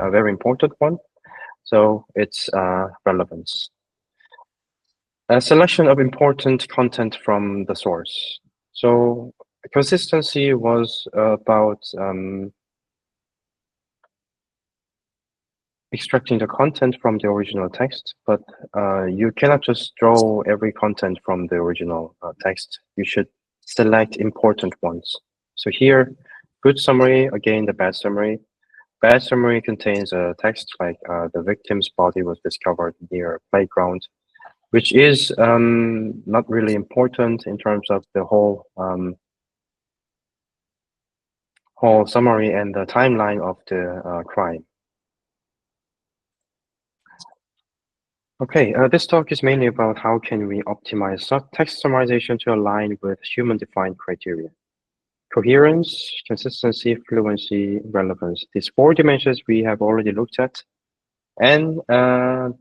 a very important one. So it's relevance. A selection of important content from the source. So consistency was about extracting the content from the original text, but you cannot just draw every content from the original text. You should select important ones. So here, good summary, again, the bad summary. Bad summary contains a text like the victim's body was discovered near a playground, which is not really important in terms of the whole summary and the timeline of the crime. Okay, this talk is mainly about how can we optimize text summarization to align with human-defined criteria. Coherence, consistency, fluency, relevance. These 4 dimensions we have already looked at. And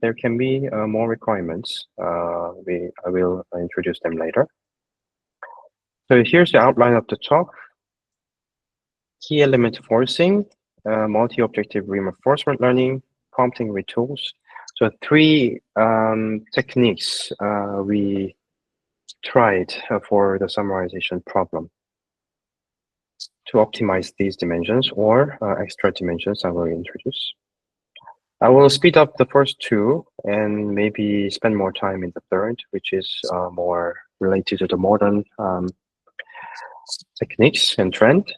there can be more requirements. I will introduce them later. So here's the outline of the talk. Key element forcing, multi-objective reinforcement learning, prompting with tools. So 3 techniques we tried for the summarization problem to optimize these dimensions or extra dimensions I will introduce. I will speed up the first 2 and maybe spend more time in the third, which is more related to the modern techniques and trend.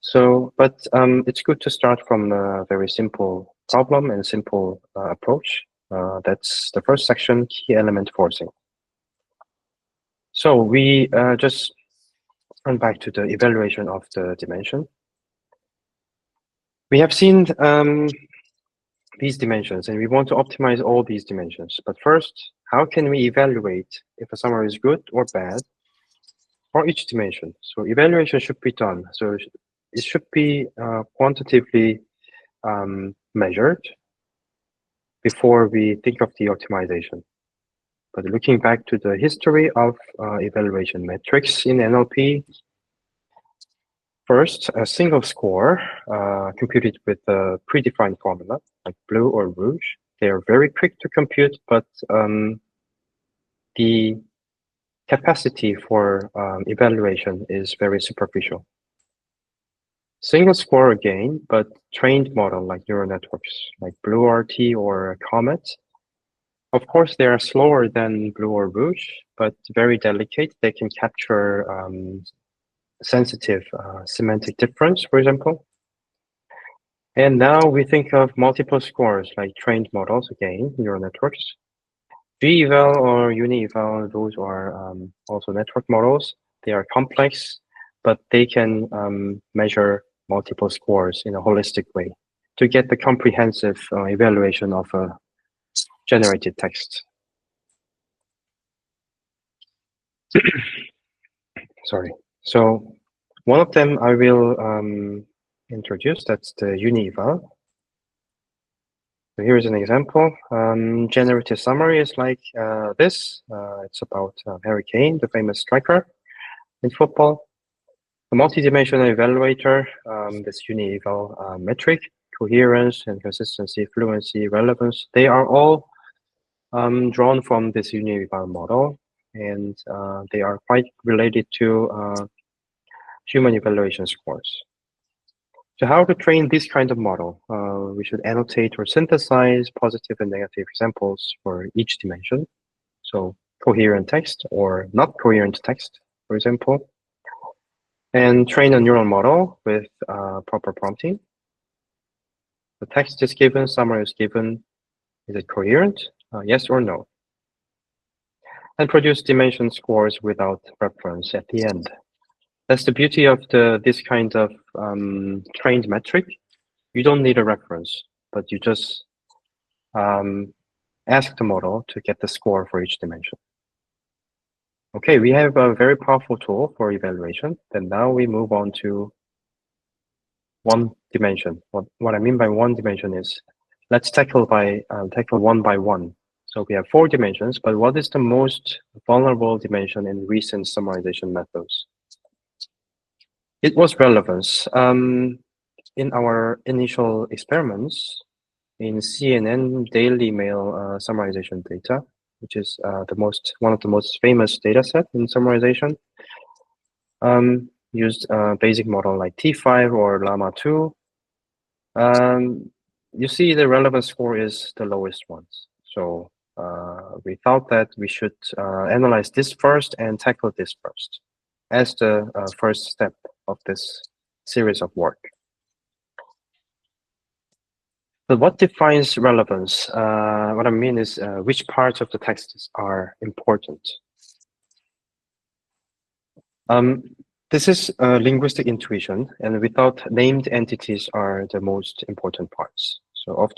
So, but it's good to start from a very simple problem and simple approach. That's the first section, key element forcing. So we just turn back to the evaluation of the dimension. We have seen these dimensions, and we want to optimize all these dimensions. But first, how can we evaluate if a summary is good or bad for each dimension? So evaluation should be done. So it should be quantitatively measured before we think of the optimization. But looking back to the history of evaluation metrics in NLP, first, a single score computed with a predefined formula, like blue or rouge. They are very quick to compute, but the capacity for evaluation is very superficial. Single score again, but trained model like neural networks, like BlueRT or Comet. Of course, they are slower than blue or rouge, but very delicate. They can capture sensitive semantic difference, for example. And now we think of multiple scores like trained models, again, neural networks. G-eval or uni-eval, those are also network models. They are complex, but they can measure multiple scores in a holistic way to get the comprehensive evaluation of a generated text. Sorry. So one of them I will introduce, that's the uni-eval. So here's an example. Generative summary is like this. It's about Harry Kane, the famous striker in football. The multidimensional evaluator, this uni-eval metric, coherence and consistency, fluency, relevance, they are all drawn from this uni-eval model, and they are quite related to human evaluation scores. So how to train this kind of model? We should annotate or synthesize positive and negative examples for each dimension. So coherent text or not coherent text, for example. And train a neural model with proper prompting. The text is given, summary is given. Is it coherent? Yes or no? And produce dimension scores without reference at the end. That's the beauty of this kind of trained metric. You don't need a reference, but you just ask the model to get the score for each dimension. Okay, we have a very powerful tool for evaluation. Then now we move on to one dimension. What I mean by one dimension is, let's tackle one by one. So we have 4 dimensions, but what is the most vulnerable dimension in recent summarization methods? It was relevance. in our initial experiments in CNN Daily Mail summarization data, which is one of the most famous data set in summarization, used a basic model like T5 or Llama 2. You see the relevance score is the lowest ones. So we thought that we should analyze this first and tackle this first as the first step of this series of work. But what defines relevance? What I mean is which parts of the text are important. This is linguistic intuition, and we thought named entities are the most important parts. So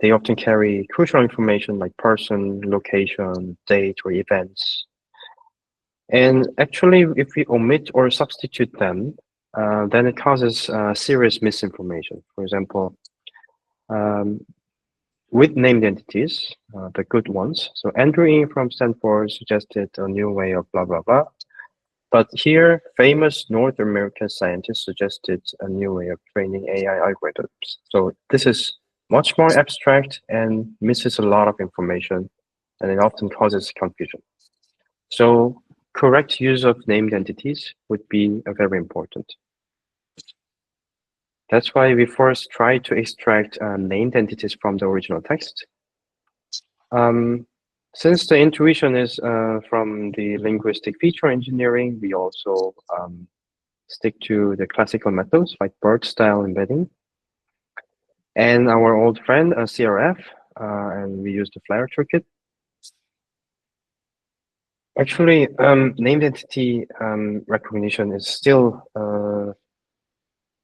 they often carry crucial information like person, location, date, or events. And actually, if we omit or substitute them, then it causes serious misinformation. For example, with named entities, the good ones. So Andrew Ng from Stanford suggested a new way of blah, blah, blah. But here, famous North American scientists suggested a new way of training AI algorithms. So this is much more abstract and misses a lot of information, and it often causes confusion. So correct use of named entities would be very important. That's why we first try to extract named entities from the original text. Since the intuition is from the linguistic feature engineering, we also stick to the classical methods like BERT style embedding. And our old friend, CRF, and we use the Flare toolkit. Actually, named entity recognition is still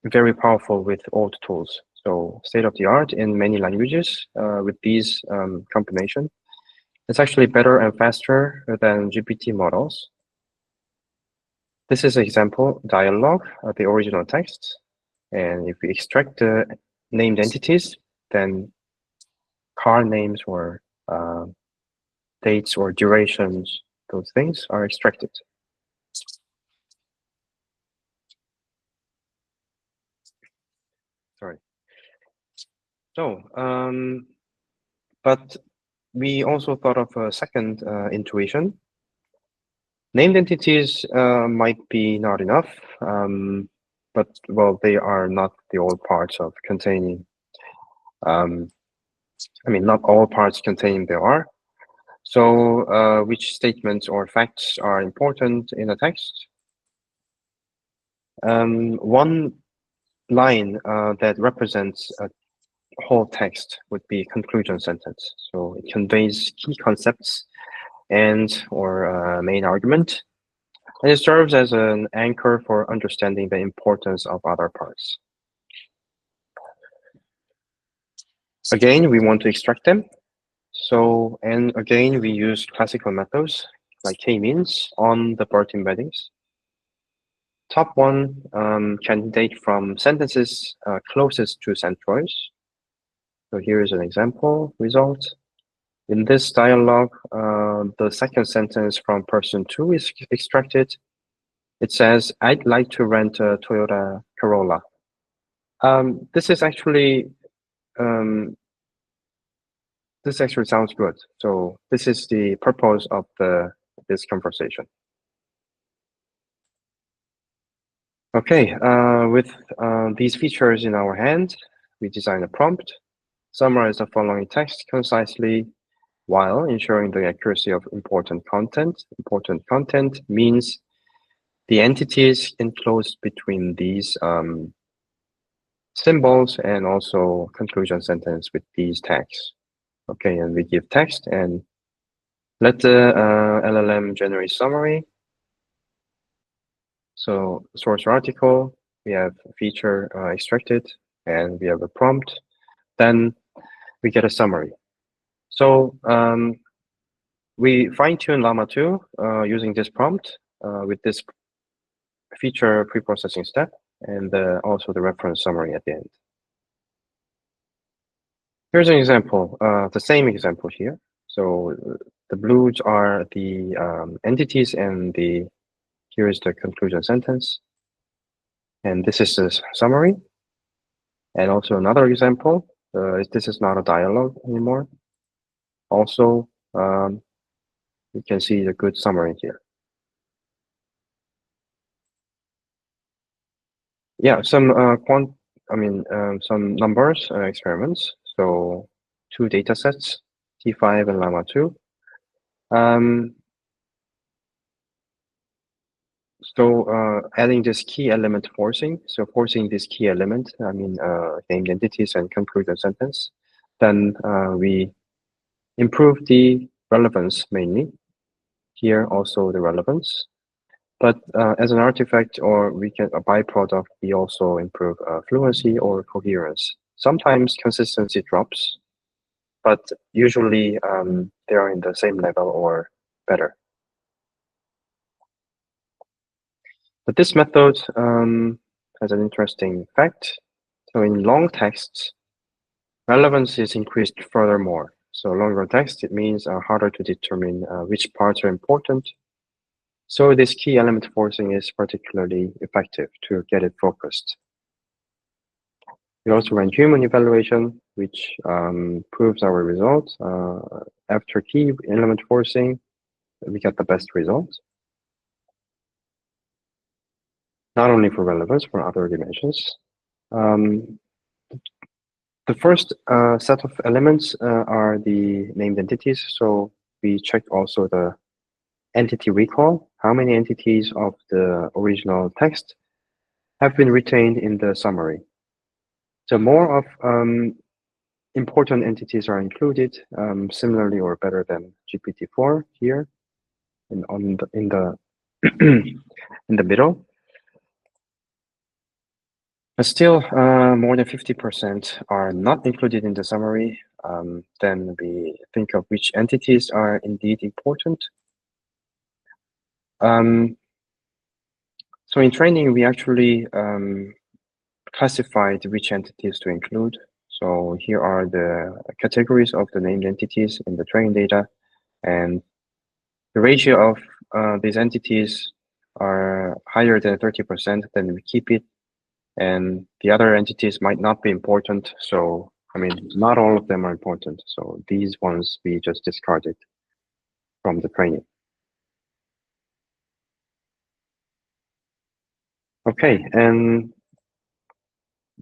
very powerful with old tools. So state of the art in many languages with these combination. It's actually better and faster than GPT models. This is an example dialogue of the original text. And if we extract the named entities, then car names or dates or durations, those things are extracted. Sorry. So, but we also thought of a second intuition. Named entities might be not enough, but well, they are not the all parts of containing. I mean, not all parts containing there are. So, which statements or facts are important in a text? One line that represents a whole text would be a conclusion sentence. So it conveys key concepts and or main argument, and it serves as an anchor for understanding the importance of other parts. Again, we want to extract them. So, and again, we use classical methods like k-means on the BERT embeddings. Top one candidate from sentences closest to centroids. So here is an example result. In this dialogue, the second sentence from person 2 is extracted. It says, "I'd like to rent a Toyota Corolla." This actually sounds good. So this is the purpose of this conversation. Okay, with these features in our hand, we design a prompt, summarize the following text concisely while ensuring the accuracy of important content. Important content means the entities enclosed between these symbols and also conclusion sentence with these tags. Okay, and we give text and let the LLM generate summary. So source article, we have a feature extracted, and we have a prompt. Then we get a summary. So we fine-tune Llama 2 using this prompt with this feature pre-processing step and also the reference summary at the end. Here's an example, the same example here. So the blues are the entities and here is the conclusion sentence. And this is the summary. And also another example, this is not a dialogue anymore. Also, you can see the good summary here. Yeah, some some numbers experiments. So 2 data sets, T5 and Llama 2. Adding this key element forcing. So forcing this key element, named entities and conclude a sentence. Then we improve the relevance mainly. Here also the relevance. But as an artifact or we can a byproduct, we also improve fluency or coherence. Sometimes consistency drops, but usually they are in the same level or better. But this method has an interesting fact. So in long texts, relevance is increased furthermore. So longer text, it means harder to determine which parts are important. So this key element forcing is particularly effective to get it focused. We also ran human evaluation, which proves our result. After key element forcing, we get the best result. Not only for relevance, for other dimensions. The first set of elements are the named entities. So we checked also the entity recall, how many entities of the original text have been retained in the summary. So more of important entities are included, similarly or better than GPT-4 here in the in the middle. But still, more than 50% are not included in the summary. Then we think of which entities are indeed important. So in training, we actually classified which entities to include. So here are the categories of the named entities in the training data, and the ratio of these entities are higher than 30%, then we keep it. And the other entities might not be important. So, not all of them are important. So these ones we just discarded from the training. Okay, and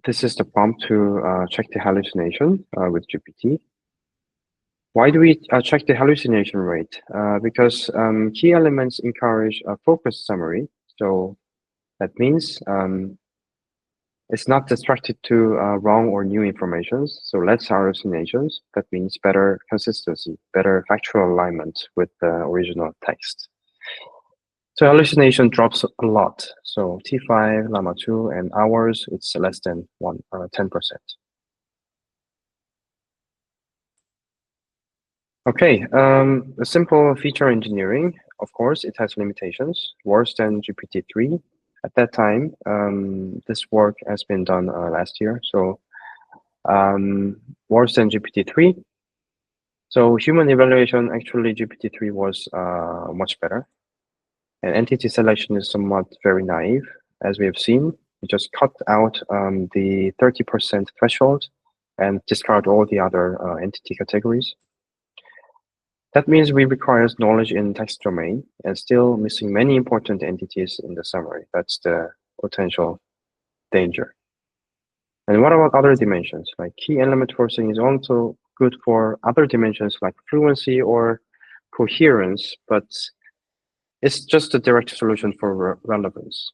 this is the prompt to check the hallucination with GPT. Why do we check the hallucination rate? Because key elements encourage a focused summary. So that means it's not distracted to wrong or new informations. So less hallucinations. That means better consistency, better factual alignment with the original text. So hallucination drops a lot. So T5, Llama 2, and ours, it's less than 10%. Okay, a simple feature engineering, of course, it has limitations, worse than GPT-3. At that time, this work has been done last year, so worse than GPT-3. So human evaluation, actually GPT-3 was much better. And entity selection is somewhat very naive, as we have seen. We just cut out the 30% threshold and discard all the other entity categories. That means we require knowledge in text domain and still missing many important entities in the summary. That's the potential danger. And what about other dimensions? Like key element forcing is also good for other dimensions like fluency or coherence, but it's just a direct solution for relevance.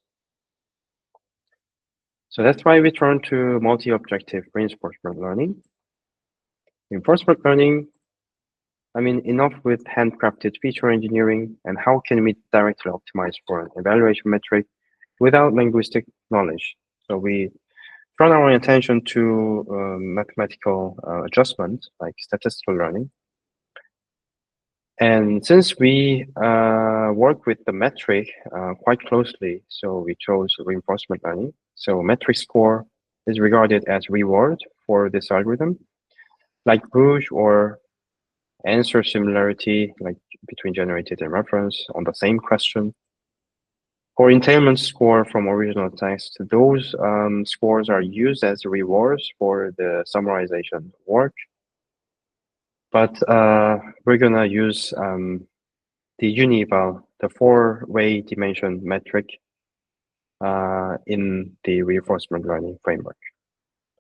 So that's why we turn to multi-objective reinforcement learning. Reinforcement learning, enough with handcrafted feature engineering, and how can we directly optimize for an evaluation metric without linguistic knowledge? So we turn our attention to mathematical adjustment, like statistical learning. And since we work with the metric quite closely, so we chose reinforcement learning. So metric score is regarded as reward for this algorithm, like Rouge or answer similarity, like between generated and reference on the same question. For entailment score from original text, those scores are used as rewards for the summarization work. But we're gonna use the uni-eval, the four-way dimension metric in the reinforcement learning framework.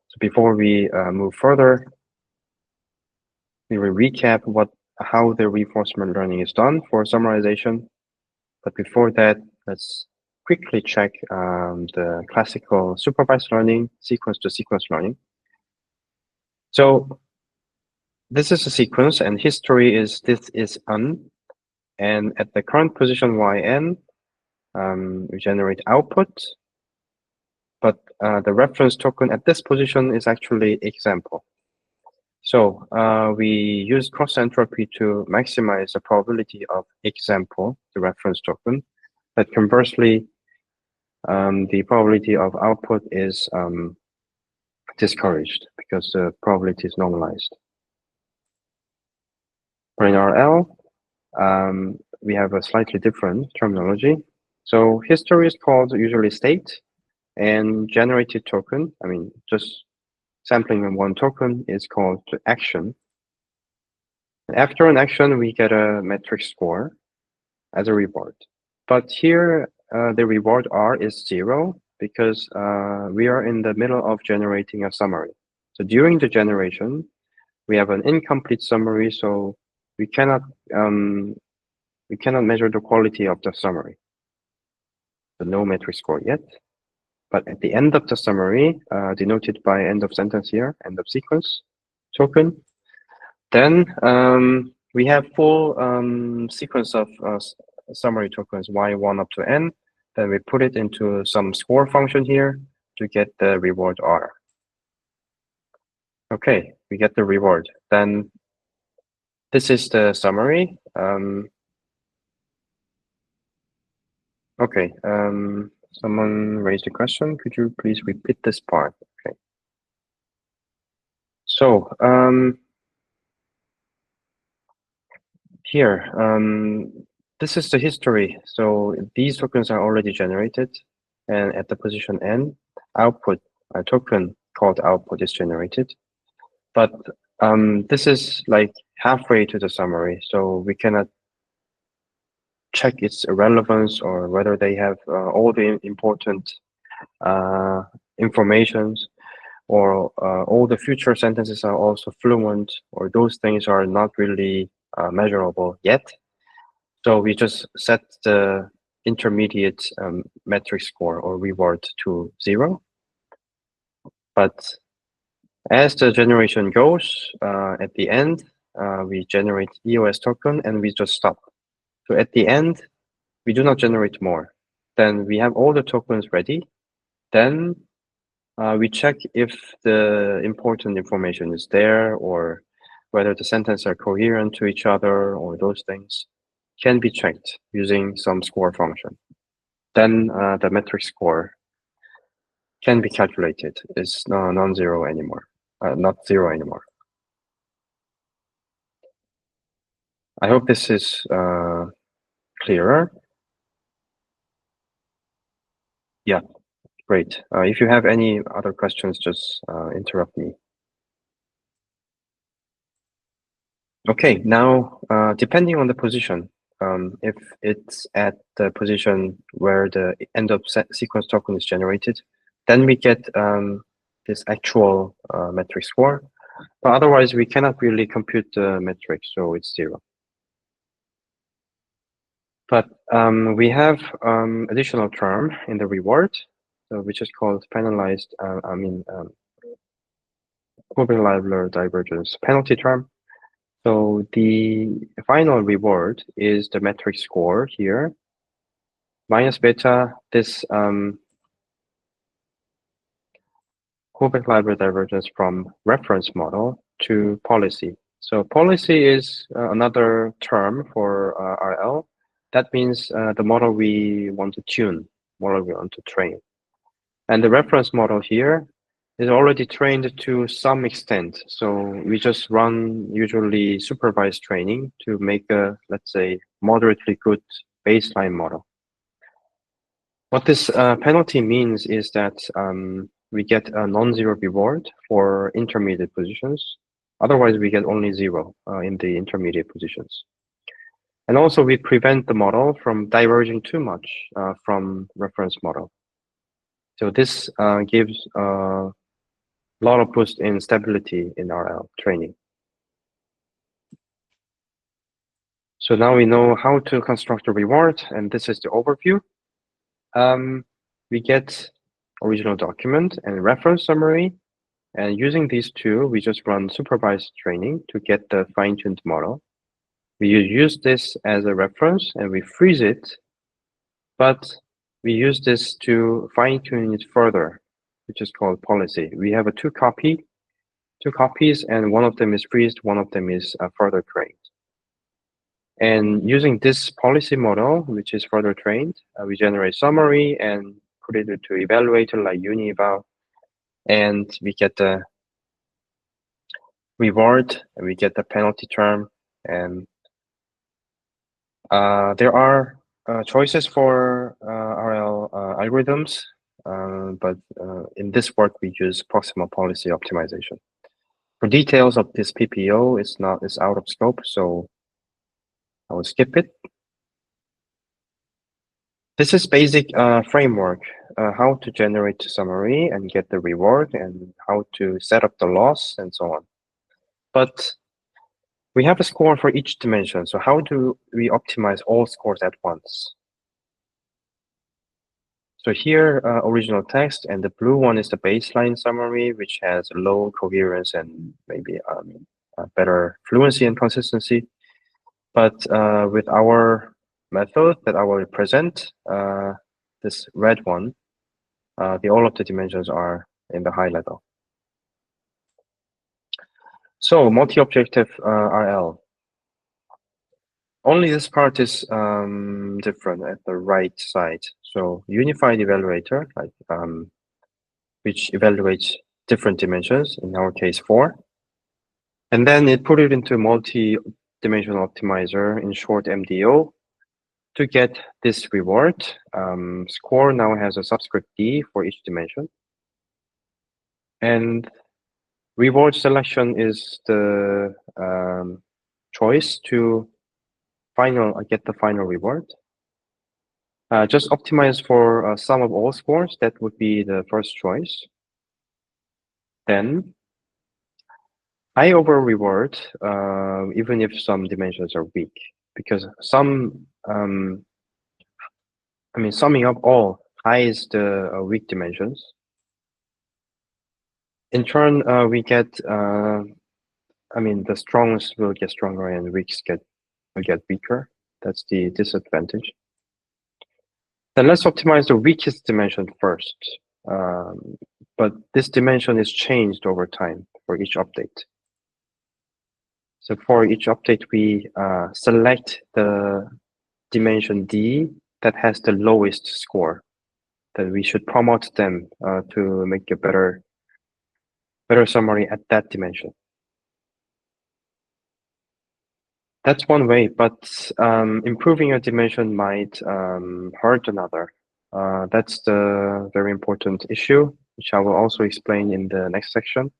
So before we move further, we will recap how the reinforcement learning is done for summarization. But before that, let's quickly check the classical supervised learning, sequence-to-sequence learning. So this is a sequence, and history is this is un, and at the current position yn, we generate output, but the reference token at this position is actually example. So we use cross entropy to maximize the probability of example, the reference token, but conversely, the probability of output is discouraged because the probability is normalized. For in RL, we have a slightly different terminology. So history is called usually state, and generated token, I mean, just sampling in one token is called action. After an action, we get a metric score as a reward. But here, the reward R is 0 because we are in the middle of generating a summary. So during the generation, we have an incomplete summary, so we cannot measure the quality of the summary. So no metric score yet. But at the end of the summary, denoted by end of sentence here, end of sequence token, then we have full sequence of summary tokens y1 up to n. Then we put it into some score function here to get the reward R. Okay, we get the reward. Then this is the summary. Okay, someone raised a question. Could you please repeat this part? Okay. So here, this is the history. So these tokens are already generated, and at the position n, output, a token called output is generated. But this is like halfway to the summary, so we cannot check its relevance or whether they have all the important informations, or all the future sentences are also fluent, or those things are not really measurable yet. So we just set the intermediate metric score or reward to 0. But as the generation goes, at the end, we generate EOS token and we just stop. So at the end, we do not generate more. Then we have all the tokens ready. Then we check if the important information is there, or whether the sentences are coherent to each other, or those things can be checked using some score function. Then the metric score can be calculated. It's non-zero anymore, not 0 anymore. I hope this is clearer. Yeah, great. If you have any other questions, just interrupt me. Okay, now depending on the position, if it's at the position where the end of sequence token is generated, then we get this actual metric score. But otherwise, we cannot really compute the metric, so it's 0. But we have additional term in the reward, which is called penalized, Kurbel-Leibler divergence penalty term. So the final reward is the metric score here, minus beta, this Kurbel-Leibler divergence from reference model to policy. So policy is another term for RL. That means the model we want to tune, model we want to train. And the reference model here is already trained to some extent. So we just run usually supervised training to make a, let's say, moderately good baseline model. What this penalty means is that we get a non-zero reward for intermediate positions. Otherwise, we get only 0 in the intermediate positions. And also, we prevent the model from diverging too much from reference model. So this gives a lot of boost in stability in RL training. So now we know how to construct a reward, and this is the overview. We get original document and reference summary, and using these two, we just run supervised training to get the fine-tuned model. We use this as a reference and we freeze it, but we use this to fine-tune it further, which is called policy. We have two copies, and one of them is freezed, one of them is further trained. And using this policy model, which is further trained, we generate summary and put it into evaluator like UniEval, and we get the reward, and we get the penalty term, and there are choices for RL algorithms, but in this work we use proximal policy optimization. For details of this PPO, it's out of scope, so I will skip it. This is basic framework, how to generate summary and get the reward, and how to set up the loss and so on. But we have a score for each dimension. So how do we optimize all scores at once? So here, original text, and the blue one is the baseline summary, which has low coherence and maybe better fluency and consistency. But with our method that I will present, this red one, all of the dimensions are in the high level. So multi-objective RL. Only this part is different at the right side. So unified evaluator, which evaluates different dimensions, in our case 4. And then it put it into multi-dimensional optimizer, in short MDO, to get this reward. Score now has a subscript D for each dimension. And reward selection is the choice to get the final reward. Just optimize for sum of all scores. That would be the first choice. Then high over reward, even if some dimensions are weak, because some, summing up all, high is the weak dimensions. In turn, we get, the strongs will get stronger and weaks will get weaker. That's the disadvantage. Then let's optimize the weakest dimension first. But this dimension is changed over time for each update. So for each update, we select the dimension D that has the lowest score. Then we should promote them to make a better summary at that dimension. That's one way, but improving a dimension might hurt another. That's the very important issue, which I will also explain in the next section.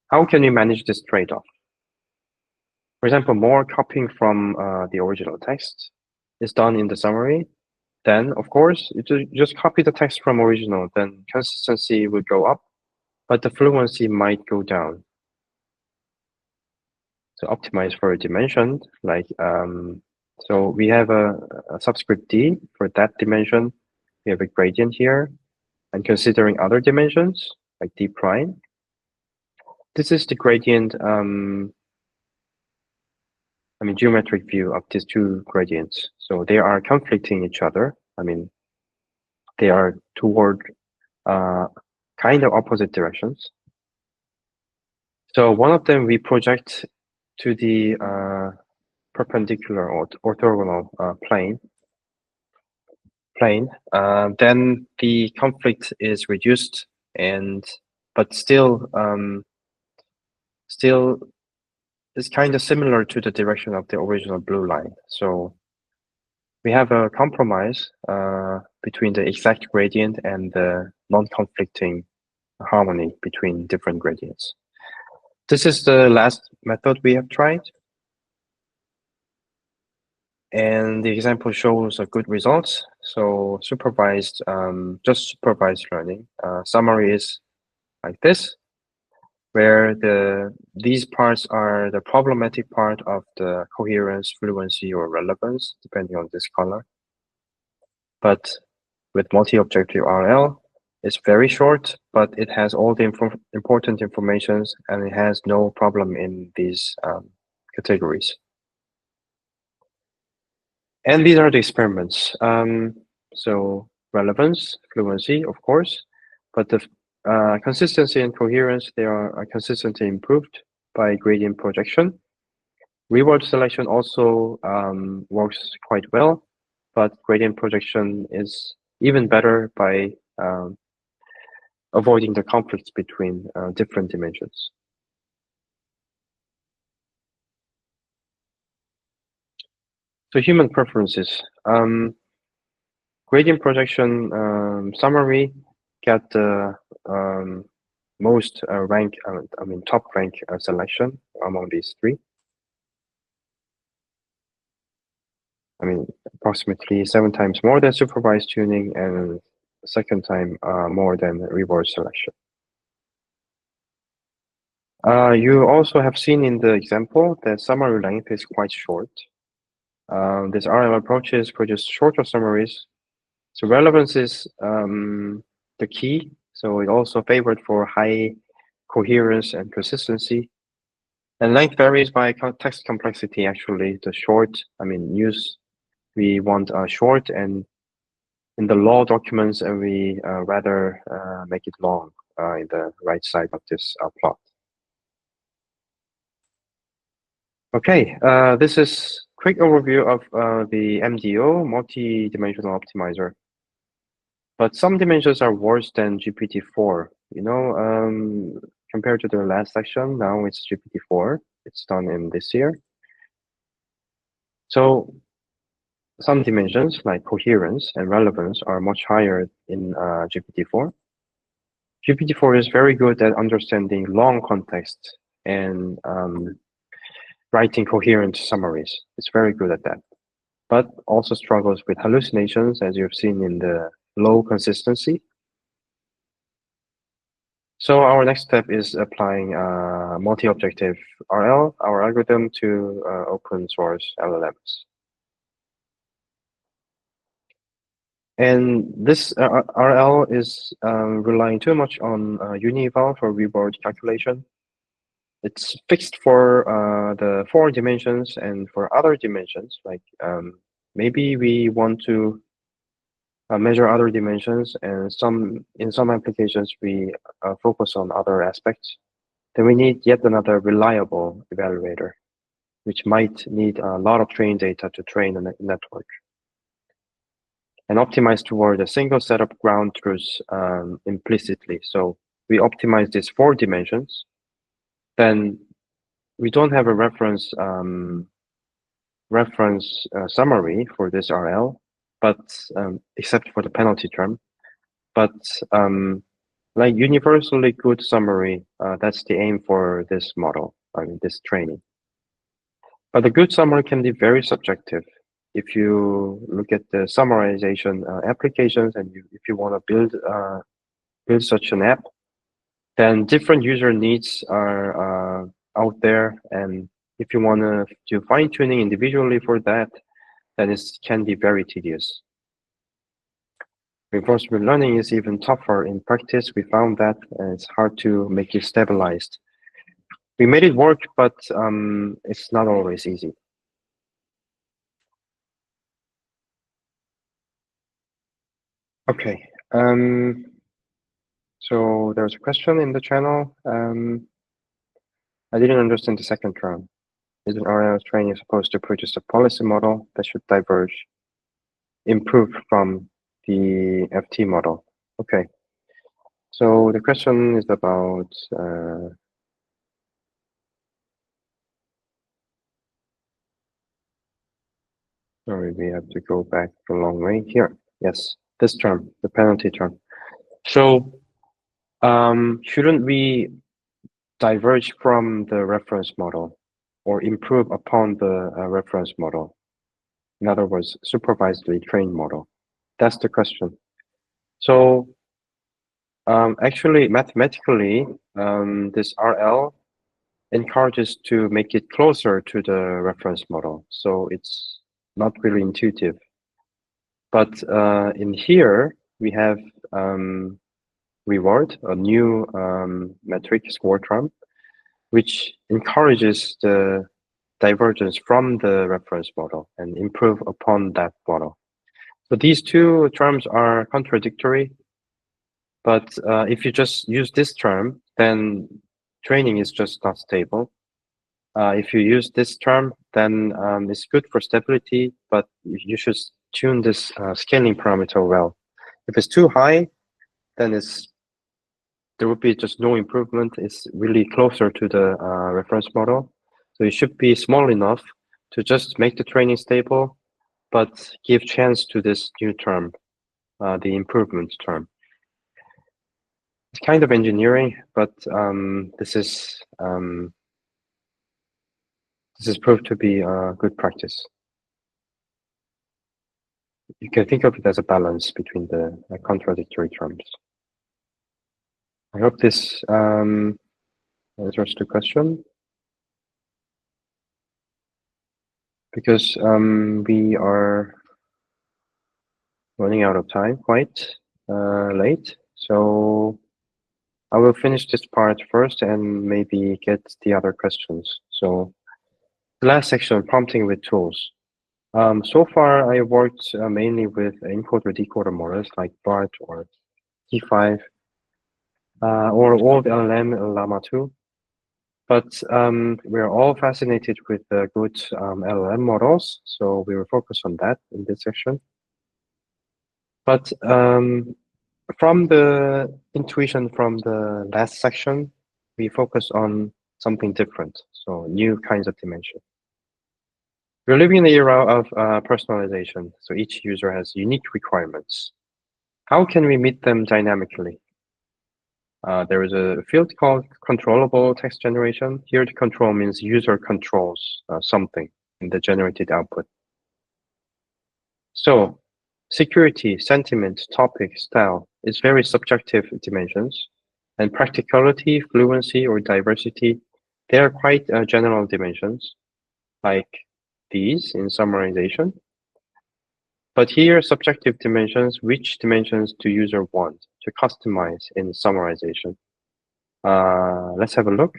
How can we manage this trade-off? For example, more copying from the original text is done in the summary. Then, of course, you just copy the text from original, then consistency will go up, but the fluency might go down. So optimize for a dimension, so we have a subscript D for that dimension. We have a gradient here, and considering other dimensions, like D prime, this is the gradient, geometric view of these two gradients. So they are conflicting each other. They are toward kind of opposite directions. So one of them we project to the perpendicular or orthogonal plane. Then the conflict is reduced, but still is kind of similar to the direction of the original blue line. So we have a compromise between the exact gradient and the non-conflicting harmony between different gradients. This is the last method we have tried. And the example shows a good results. So supervised, just supervised learning. Summary is like this, where these parts are the problematic part of the coherence, fluency, or relevance, depending on this color. But with multi-objective RL, it's very short, but it has all the important informations, and it has no problem in these categories. And these are the experiments. So relevance, fluency, of course, but the consistency and coherence, they are consistently improved by gradient projection. Reward selection also works quite well, but gradient projection is even better by avoiding the conflicts between different dimensions. So human preferences. Gradient projection summary got the most rank, top rank selection among these three. Approximately 7 times more than supervised tuning, and second time more than reward selection. You also have seen in the example that summary length is quite short. These RL approaches produce shorter summaries. So relevance is the key. So it also favored for high coherence and consistency. And length varies by text complexity, actually. The short, we want short, and in the law documents, and we rather make it long in the right side of this plot. Okay, this is quick overview of the MDO, multi-dimensional optimizer. But some dimensions are worse than GPT-4. Compared to the last section, now it's GPT-4. It's done in this year. So some dimensions like coherence and relevance are much higher in GPT-4. GPT-4 is very good at understanding long context and writing coherent summaries. It's very good at that, but also struggles with hallucinations, as you've seen in the low consistency. So our next step is applying multi-objective RL, our algorithm, to open source LLMs. And this RL is relying too much on UniEval for reward calculation. It's fixed for the 4 dimensions, and for other dimensions, like maybe we want to measure other dimensions, and in some applications we focus on other aspects, then we need yet another reliable evaluator, which might need a lot of training data to train a network and optimize toward a single set of ground truths implicitly. So we optimize these 4 dimensions, then we don't have a reference summary for this RL, but except for the penalty term. But like universally good summary, that's the aim for this model, this training. But the good summary can be very subjective. If you look at the summarization applications, and if you want to build such an app, then different user needs are out there, and if you want to do fine tuning individually for that, then it can be very tedious. Reinforcement learning is even tougher in practice. We found that it's hard to make it stabilized. We made it work, but it's not always easy. Okay. So there's a question in the channel. I didn't understand the second term. Isn't RL training supposed to produce a policy model that should improve from the FT model? Okay. So the question is about sorry, we have to go back a long way here. Yes. This term, the penalty term. So shouldn't we diverge from the reference model or improve upon the reference model? In other words, supervisedly trained model. That's the question. So actually, mathematically, this RL encourages to make it closer to the reference model. So it's not really intuitive. But in here, we have reward, a new metric score term, which encourages the divergence from the reference model and improve upon that model. So these two terms are contradictory, but if you just use this term, then training is just not stable. If you use this term, then it's good for stability, but you should tune this scaling parameter well. If it's too high, then there would be just no improvement. It's really closer to the reference model. So it should be small enough to just make the training stable, but give chance to this new term, the improvement term. It's kind of engineering, but this is proved to be a good practice. You can think of it as a balance between the contradictory terms. I hope this answers the question. Because we are running out of time quite late. So I will finish this part first and maybe get the other questions. So the last section, prompting with tools. So far, I worked mainly with encoder-decoder models like BART or T5 or old LLM and Llama 2. But we're all fascinated with the good LLM models, so we will focus on that in this section. But from the intuition from the last section, we focus on something different, so new kinds of dimension. We're living in the era of personalization, so each user has unique requirements. How can we meet them dynamically? There is a field called controllable text generation. Here, the control means user controls something in the generated output. So security, sentiment, topic, style is very subjective dimensions, and practicality, fluency, or diversity, they are quite general dimensions, like these in summarization. But here, subjective dimensions, which dimensions do user want to customize in summarization? Let's have a look.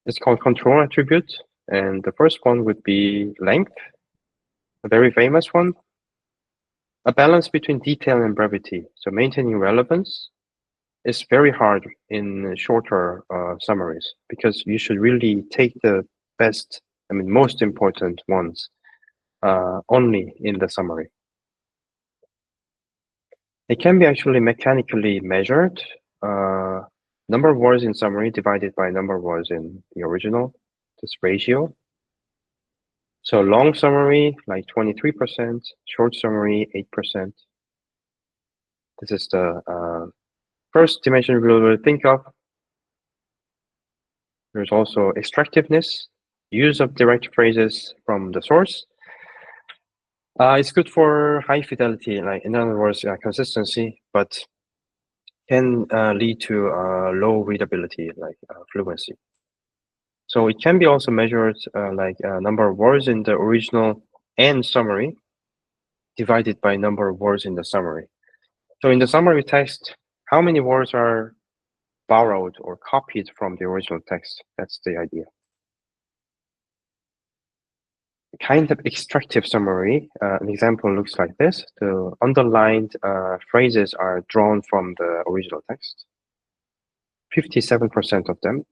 It's called control attribute, and the first one would be length, a very famous one. A balance between detail and brevity. So maintaining relevance is very hard in shorter summaries because you should really take the best, most important ones only in the summary. It can be actually mechanically measured. Number of words in summary divided by number of words in the original, this ratio. So long summary, like 23%, short summary, 8%. This is the first dimension we will think of. There's also extractiveness, use of direct phrases from the source. It's good for high fidelity, like in other words, consistency, but can lead to low readability, like fluency. So it can be also measured like number of words in the original and summary divided by number of words in the summary. So in the summary text, how many words are borrowed or copied from the original text? That's the idea. Kind of extractive summary, an example looks like this. The underlined phrases are drawn from the original text, 57% of them.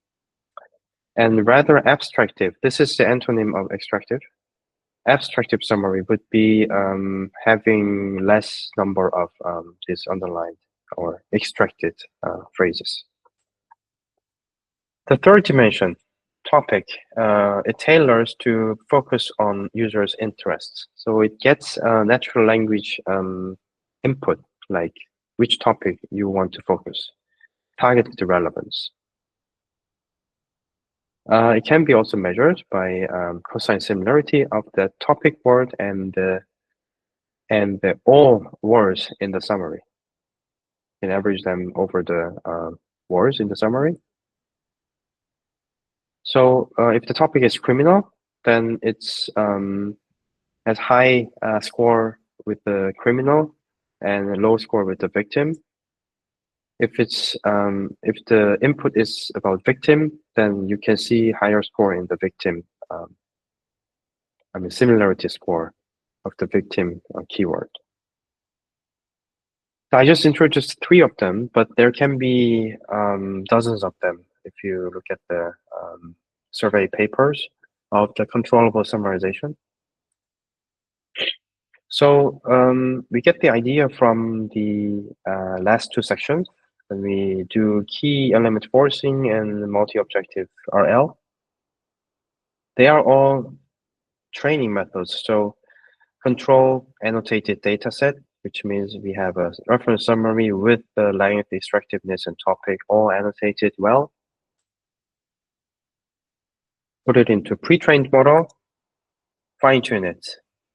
And rather abstractive, this is the antonym of extractive. Abstractive summary would be having less number of these underlined or extracted phrases. The third dimension, topic, it tailors to focus on users' interests. So it gets natural language input, like which topic you want to focus, targeted relevance. It can be also measured by cosine similarity of the topic word and the all words in the summary. You can average them over the words in the summary. So if the topic is criminal, then it's has high score with the criminal and a low score with the victim. If it's if the input is about victim, then you can see higher score in the victim. Similarity score of the victim keyword. So I just introduced 3 of them, but there can be dozens of them if you look at the survey papers of the controllable summarization. So we get the idea from the last 2 sections when we do key element forcing and multi-objective RL. They are all training methods. So control annotated data set, which means we have a reference summary with the length, extractiveness, and topic all annotated well. Put it into pre-trained model, fine-tune it.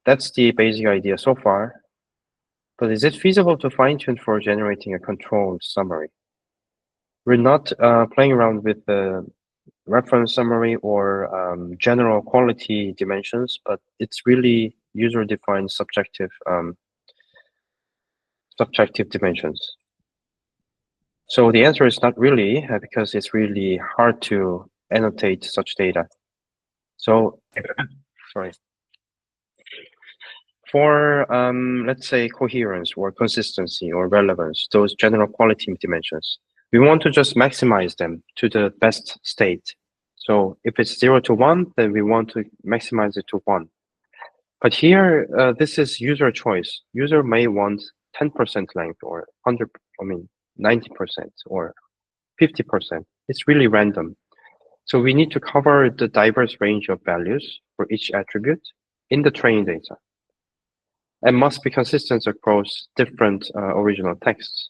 That's the basic idea so far. But is it feasible to fine-tune for generating a controlled summary? We're not playing around with the reference summary or general quality dimensions, but it's really user-defined subjective dimensions. So the answer is not really, because it's really hard to annotate such data. So, sorry. For, let's say, coherence or consistency or relevance, those general quality dimensions, we want to just maximize them to the best state. So if it's 0 to 1, then we want to maximize it to 1. But here, this is user choice. User may want 10% length or 90% or 50%. It's really random. So we need to cover the diverse range of values for each attribute in the training data and must be consistent across different original texts,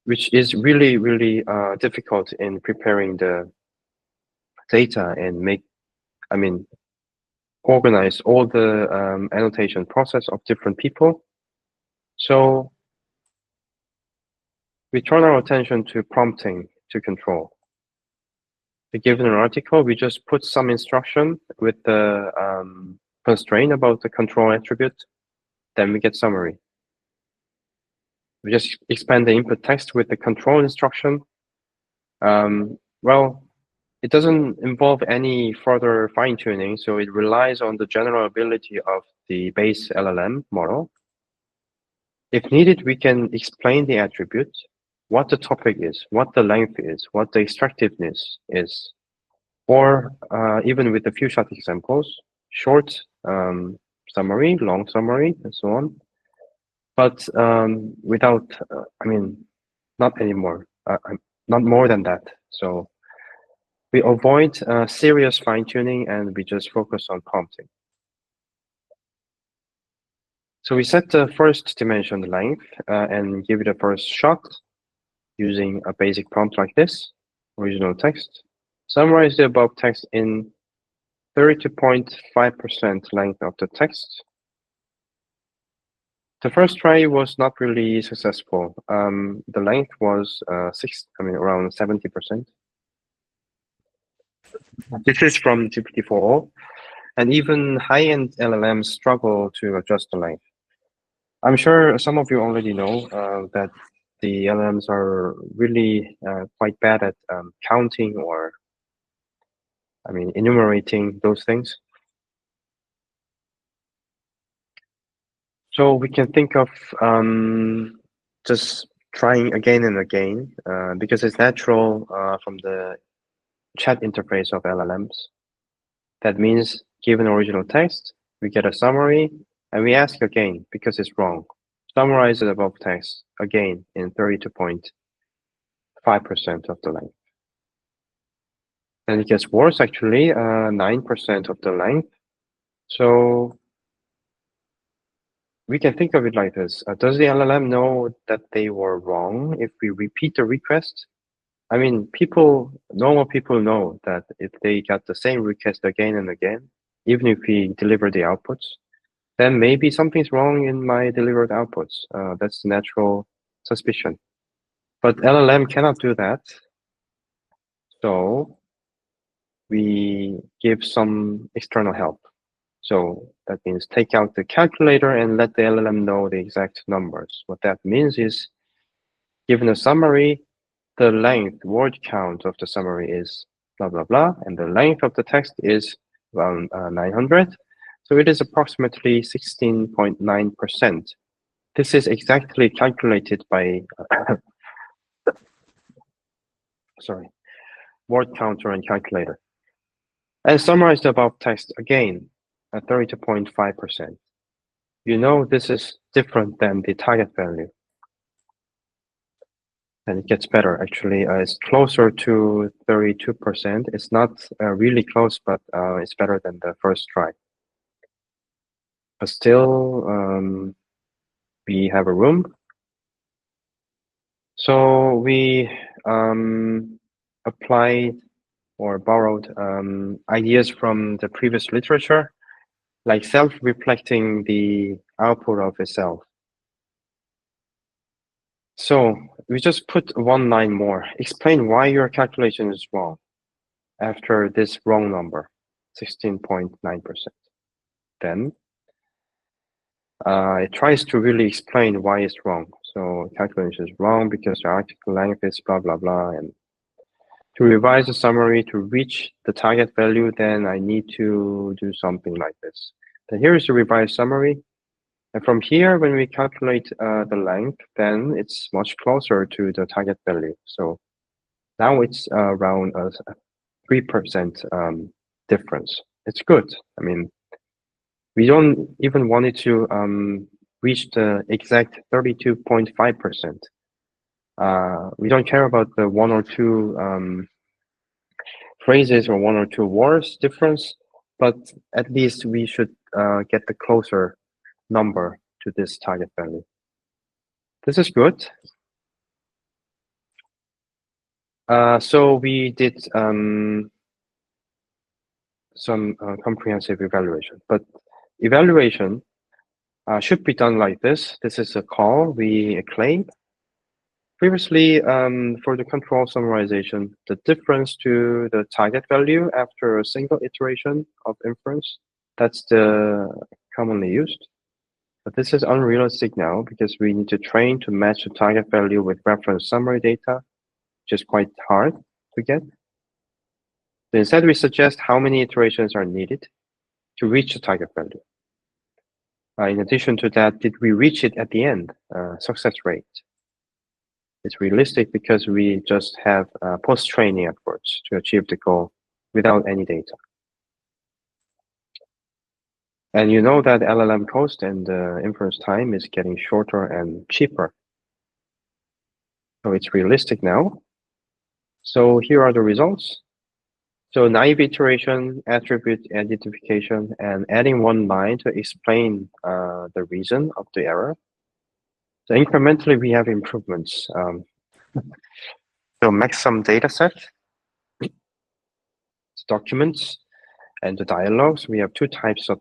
which is really, really difficult in preparing the data and organize all the annotation process of different people. So we turn our attention to prompting to control. Given an article, we just put some instruction with the constraint about the control attribute, then we get summary. We just expand the input text with the control instruction. Well, it doesn't involve any further fine-tuning, so it relies on the general ability of the base LLM model. If needed, we can explain the attribute, what the topic is, what the length is, what the extractiveness is, or even with a few short examples, short summary, long summary, and so on. But without, not anymore, not more than that. So we avoid serious fine-tuning and we just focus on prompting. So we set the first dimension length and give it a first shot using a basic prompt like this, original text. Summarize the above text in 32.5% length of the text. The first try was not really successful. The length was around 70%. This is from GPT-4o, and even high-end LLMs struggle to adjust the length. I'm sure some of you already know that the LLMs are really quite bad at counting or, enumerating those things. So we can think of just trying again and again because it's natural from the chat interface of LLMs. That means given original text, we get a summary and we ask again because it's wrong. Summarize the above text again in 32.5% of the length. And it gets worse actually, 9% of the length. So we can think of it like this. Does the LLM know that they were wrong if we repeat the request? I mean, normal people know that if they got the same request again and again, even if we deliver the outputs, then maybe something's wrong in my delivered outputs. That's natural suspicion. But LLM cannot do that. So we give some external help. So that means take out the calculator and let the LLM know the exact numbers. What that means is, given a summary, the length, word count of the summary is blah, blah, blah, and the length of the text is around 900. So it is approximately 16.9%. This is exactly calculated by, sorry, word counter and calculator. And summarize the above text again at 32.5%. You know this is different than the target value. And it gets better, actually. It's closer to 32%. It's not really close, but it's better than the first try. But still, we have a room. So we applied or borrowed ideas from the previous literature, like self-reflecting the output of itself. So we just put one line more. Explain why your calculation is wrong after this wrong number, 16.9%. Then it tries to really explain why it's wrong. So calculation is wrong because the article length is blah, blah, blah. And to revise the summary to reach the target value, then I need to do something like this. Then here is the revised summary. And from here, when we calculate the length, then it's much closer to the target value. So now it's around 3% difference. It's good. I mean, we don't even want it to reach the exact 32.5%. We don't care about the one or two phrases or one or two words difference, but at least we should get the closer number to this target value. This is good. So we did some comprehensive evaluation, but evaluation should be done like this. This is a call we claim. Previously, for the control summarization, the difference to the target value after a single iteration of inference, that's the commonly used. But this is unrealistic now because we need to train to match the target value with reference summary data, which is quite hard to get. So instead, we suggest how many iterations are needed to reach the target value. In addition to that, did we reach it at the end? Success rate. It's realistic because we just have post-training efforts to achieve the goal without any data. And you know that LLM cost and inference time is getting shorter and cheaper. So it's realistic now. So here are the results. So naive iteration, attribute identification, and adding one line to explain the reason of the error. So incrementally, we have improvements. So maximum data set, documents, and the dialogues. We have two types of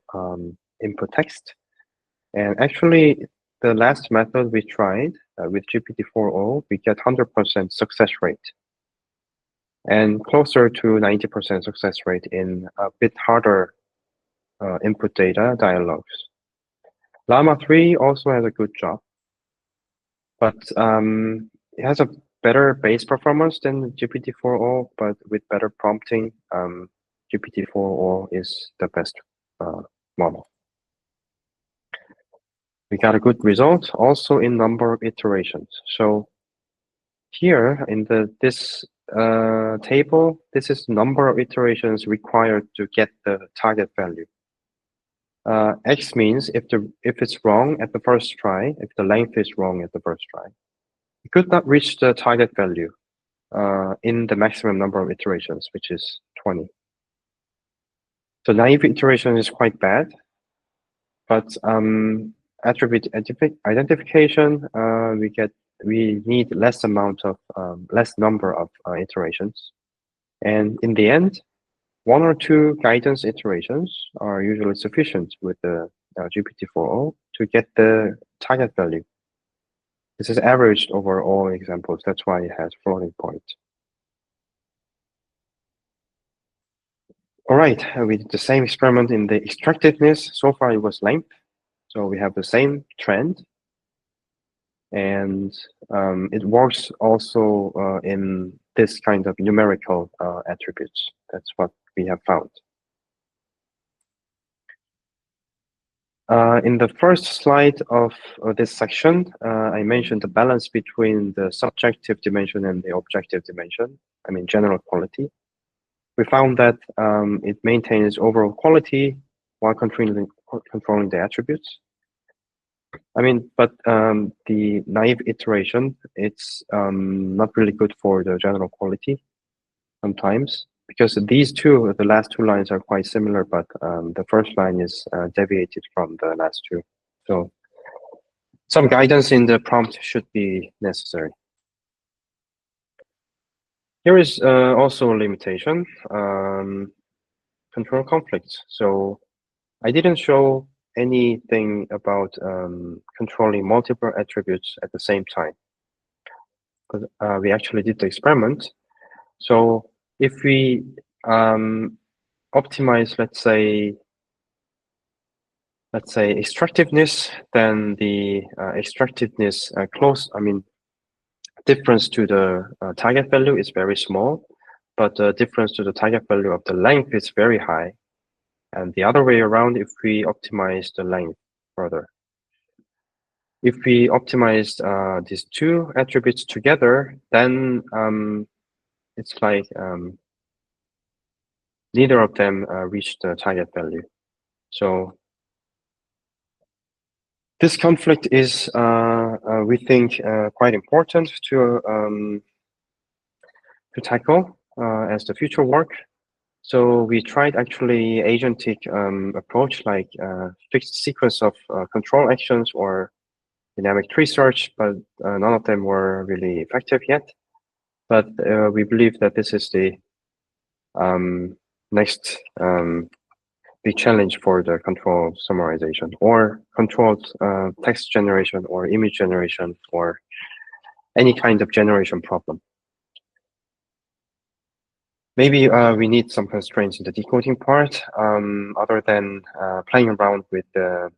input text. And actually, the last method we tried with GPT-4o, we get 100% success rate. And closer to 90% success rate in a bit harder input data dialogues. Llama 3 also has a good job, but it has a better base performance than GPT-4o, but with better prompting, GPT-4o is the best model. We got a good result also in number of iterations. So here in this table, this is number of iterations required to get the target value. X means if it's wrong at the first try, if the length is wrong at the first try, it could not reach the target value in the maximum number of iterations, which is 20. So naive iteration is quite bad, but attribute identification, we need less number of iterations, and in the end, 1 or 2 guidance iterations are usually sufficient with the GPT-4o to get the target value. This is averaged over all examples. That's why it has floating point. All right, we did the same experiment in the extractiveness. So far it was length. So we have the same trend. And it works also in this kind of numerical attributes. That's what we have found. In the first slide of this section, I mentioned the balance between the subjective dimension and the objective dimension, I mean general quality. We found that it maintains overall quality while controlling the attributes. I mean, but the naive iteration, it's not really good for the general quality sometimes, because these two, the last 2 lines are quite similar, but the first line is deviated from the last 2. So some guidance in the prompt should be necessary. Here is also a limitation, control conflicts. So I didn't show anything about controlling multiple attributes at the same time, because we actually did the experiment. So if we optimize, let's say extractiveness, then the extractiveness difference to the target value is very small, but the difference to the target value of the length is very high. And the other way around, if we optimize the length further. If we optimize these 2 attributes together, then it's like neither of them reach the target value. So this conflict is, we think, quite important to tackle as the future work. So we tried actually agentic approach, like fixed sequence of control actions or dynamic tree search, but none of them were really effective yet. But we believe that this is the next big challenge for the controlled summarization or controlled text generation or image generation or any kind of generation problem. Maybe we need some constraints in the decoding part, other than playing around with the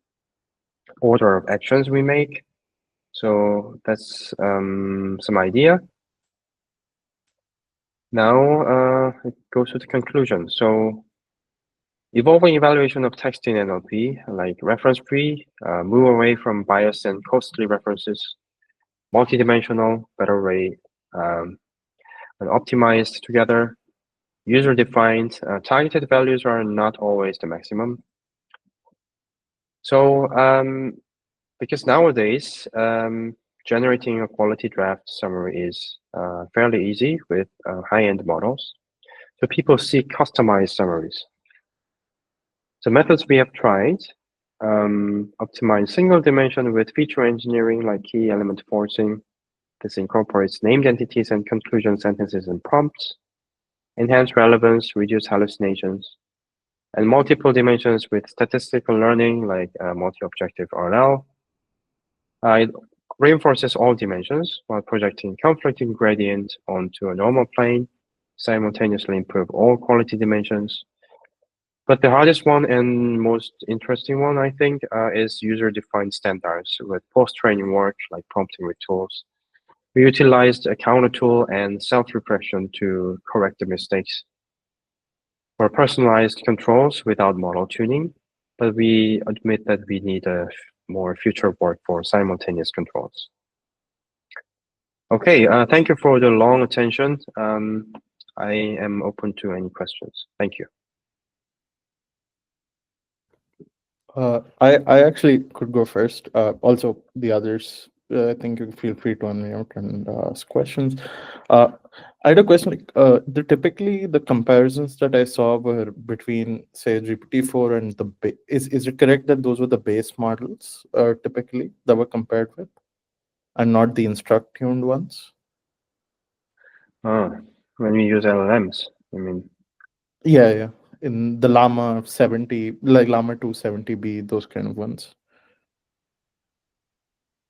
order of actions we make. So that's some idea. Now it goes to the conclusion. So evolving evaluation of text in NLP, like reference-free, move away from biased and costly references, multidimensional, better way, and optimized together. User-defined, targeted values are not always the maximum. So because nowadays, generating a quality draft summary is fairly easy with high-end models. So people seek customized summaries. The methods we have tried optimize single dimension with feature engineering like key element forcing. This incorporates named entities and conclusion sentences and prompts. Enhance relevance, reduce hallucinations. And multiple dimensions with statistical learning like multi-objective RL. It reinforces all dimensions while projecting conflicting gradient onto a normal plane, simultaneously improve all quality dimensions. But the hardest one and most interesting one, I think, is user-defined standards with post-training work like prompting with tools. We utilized a counter tool and self-repression to correct the mistakes. For personalized controls without model tuning, but we admit that we need a more future work for simultaneous controls. Okay, thank you for the long attention. I am open to any questions. Thank you. I actually could go first. Also, the others I think you feel free to unmute and ask questions. Uh, I had a question. Typically the comparisons that I saw were between, say, GPT-4 and is it correct that those were the base models typically that were compared with, and not the instruct tuned ones? Ah, when we use LLMs, I mean, Yeah, yeah. In the Llama 70, like Llama 270B, those kind of ones.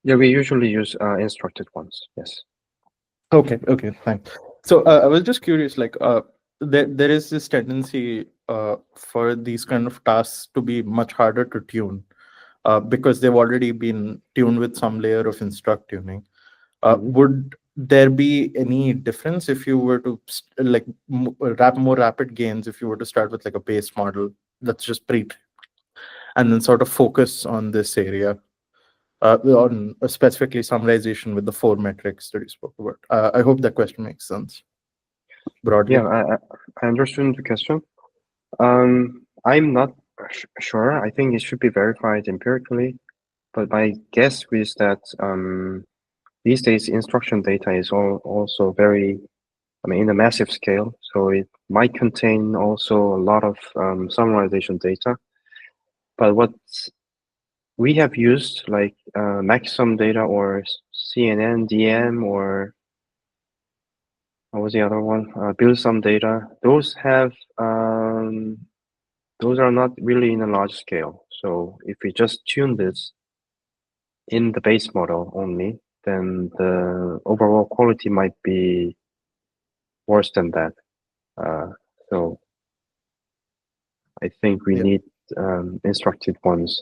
yeah, we usually use instructed ones. Yes. Okay, okay, thanks. So I was just curious, like, there is this tendency for these kind of tasks to be much harder to tune because they've already been tuned with some layer of instruct tuning. Hmm. Would there be any difference if you were to more rapid gains if you were to start with like a base model that's just pre and then sort of focus on this area? On specifically summarization with the four metrics that you spoke about. I hope that question makes sense Yeah, broadly. I understood the question. I'm not sure. I think it should be verified empirically, but my guess is that these days instruction data is also very, I mean, in a massive scale, so it might contain also a lot of summarization data. But what we have used, like maximum data or CNN, DM, or what was the other one? Build some data. Those are not really in a large scale. So if we just tune this in the base model only, then the overall quality might be worse than that. Uh, so I think we Yeah. need instructed ones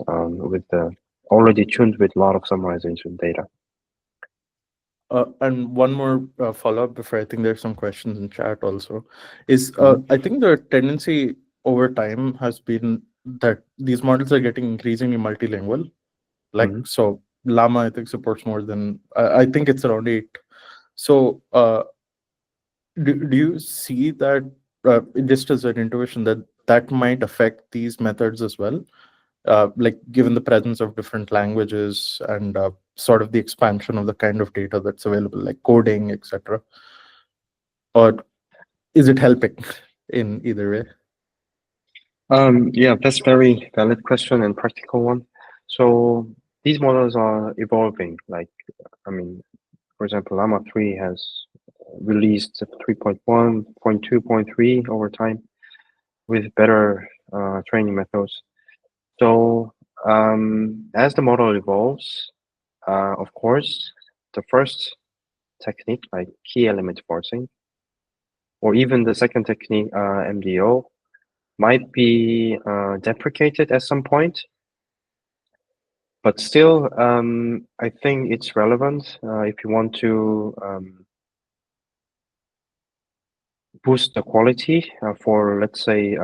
with the already tuned with a lot of summarization data. And one more follow-up before I think there's some questions in chat also is Hmm. I think the tendency over time has been that these models are getting increasingly multilingual. Like Hmm. so, Llama I think supports more than I think it's around 8. So do you see that just as an intuition that that might affect these methods as well? Like given the presence of different languages and sort of the expansion of the kind of data that's available, like coding, etc. Or is it helping in either way? Yeah, that's very valid question and practical one. So these models are evolving. Like, I mean, for example, Llama 3 has released 3.1, 0.2, over time with better training methods. So as the model evolves, of course, the first technique, like key element forcing, or even the second technique, MDO, might be deprecated at some point. But still, I think it's relevant if you want to boost the quality for, let's say,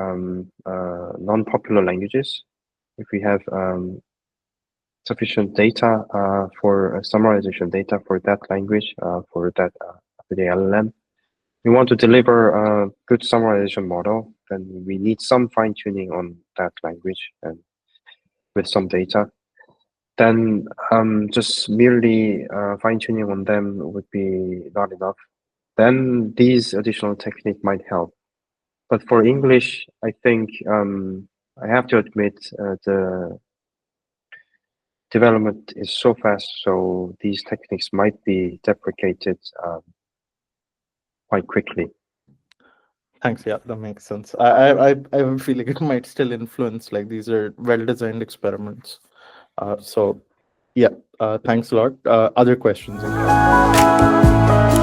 non-popular languages. If we have sufficient data for summarization data for that language, for the LLM, we want to deliver a good summarization model, then we need some fine tuning on that language and with some data. Then just merely fine tuning on them would be not enough. Then these additional technique might help. But for English, I think I have to admit the development is so fast, so these techniques might be deprecated quite quickly. Thanks. Yeah, that makes sense. I have a feeling it might still influence. Like these are well designed experiments. So yeah, thanks a lot. Other questions in chat?